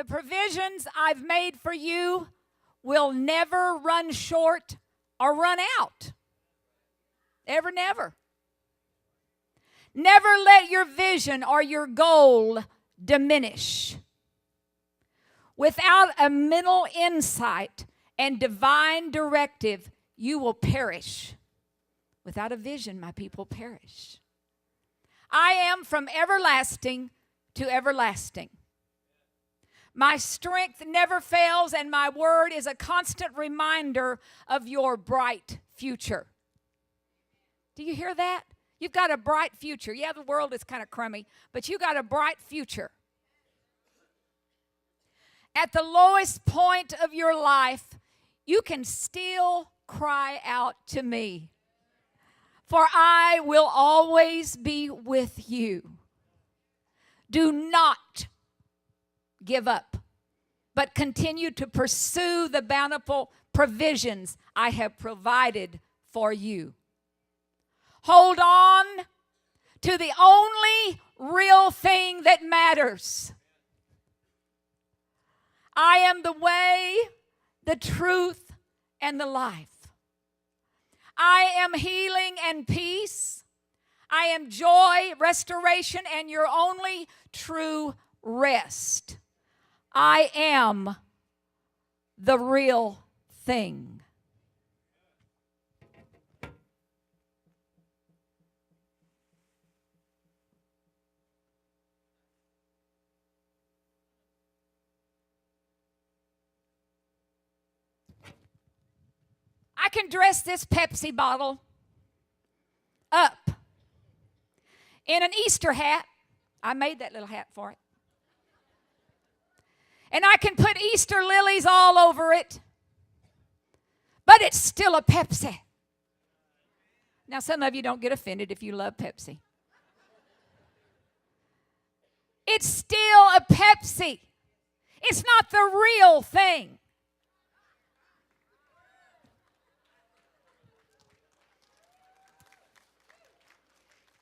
The provisions I've made for you will never run short or run out. Ever, never. Never let your vision or your goal diminish. Without a mental insight and divine directive, you will perish. Without a vision, my people perish. I am from everlasting to everlasting. My strength never fails, and my word is a constant reminder of your bright future. Do you hear that? You've got a bright future. Yeah, the world is kind of crummy, but you got a bright future. At the lowest point of your life, you can still cry out to me, for I will always be with you. Do not give up, but continue to pursue the bountiful provisions I have provided for you. Hold on to the only real thing that matters. I am the way, the truth, and the life. I am healing and peace. I am joy, restoration, and your only true rest. I am the real thing. I can dress this Pepsi bottle up in an Easter hat. I made that little hat for it. And I can put Easter lilies all over it. But it's still a Pepsi. Now, some of you don't get offended if you love Pepsi. It's still a Pepsi. It's not the real thing.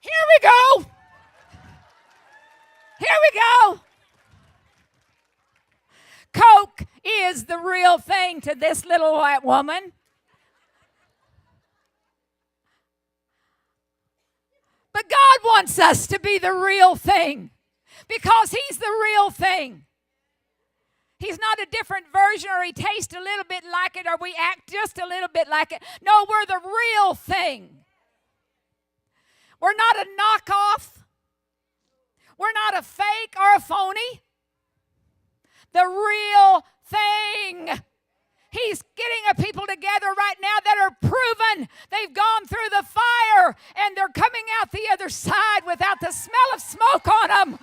Here we go. Here we go. Coke is the real thing to this little white woman. But God wants us to be the real thing because He's the real thing. He's not a different version, or He tastes a little bit like it, or we act just a little bit like it. No, we're the real thing. We're not a knockoff. We're not a fake or a phony. The real thing. He's getting a people together right now that are proven. They've gone through the fire and they're coming out the other side without the smell of smoke on them.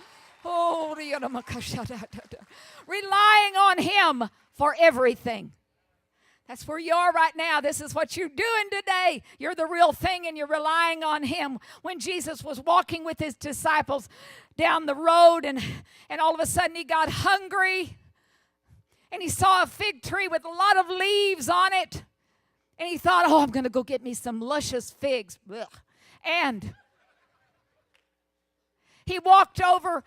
Oh, relying on Him for everything. That's where you are right now. This is what you're doing today. You're the real thing and you're relying on Him. When Jesus was walking with His disciples down the road and all of a sudden He got hungry and He saw a fig tree with a lot of leaves on it. And He thought, oh, I'm going to go get me some luscious figs. Ugh. And He walked over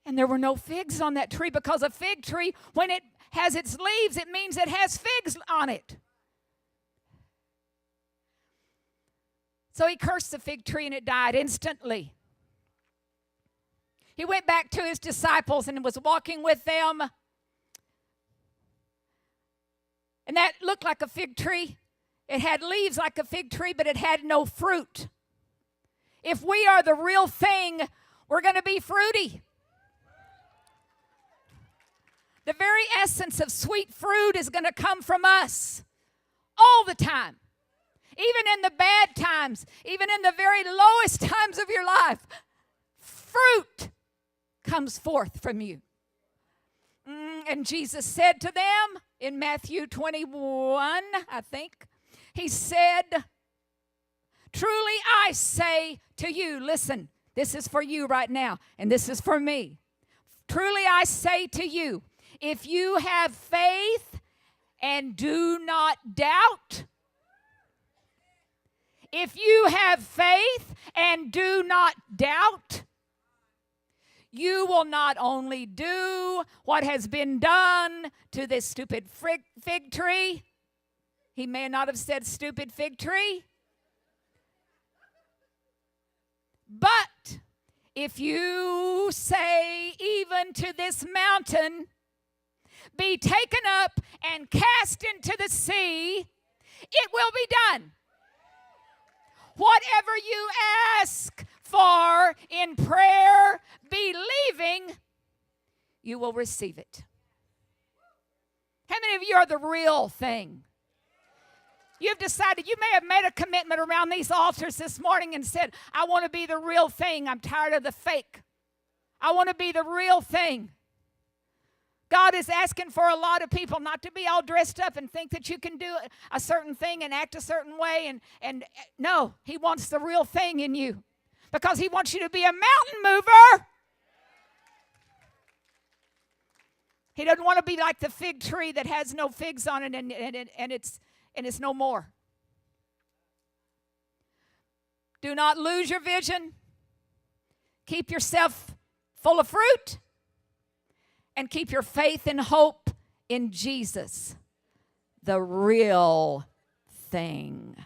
and there were no figs on that tree, because a fig tree, when it has its leaves, it means it has figs on it. So He cursed the fig tree and it died instantly. He went back to His disciples and was walking with them. And that looked like a fig tree. It had leaves like a fig tree, but it had no fruit. If we are the real thing, we're going to be fruity. The very essence of sweet fruit is going to come from us all the time. Even in the bad times, even in the very lowest times of your life, fruit comes forth from you. And Jesus said to them in Matthew 21, I think, He said, truly I say to you, listen, this is for you right now, and this is for me. Truly I say to you, if you have faith and do not doubt, if you have faith and do not doubt, you will not only do what has been done to this stupid fig tree. He may not have said stupid fig tree. But if you say even to this mountain, be taken up and cast into the sea, it will be done. Whatever you ask for in prayer, believing, you will receive it. How many of you are the real thing? You've decided, you may have made a commitment around these altars this morning and said, I want to be the real thing. I'm tired of the fake. I want to be the real thing. God is asking for a lot of people not to be all dressed up and think that you can do a certain thing and act a certain way. And no, He wants the real thing in you because He wants you to be a mountain mover. He doesn't want to be like the fig tree that has no figs on it and it's no more. Do not lose your vision. Keep yourself full of fruit. And keep your faith and hope in Jesus, the real thing.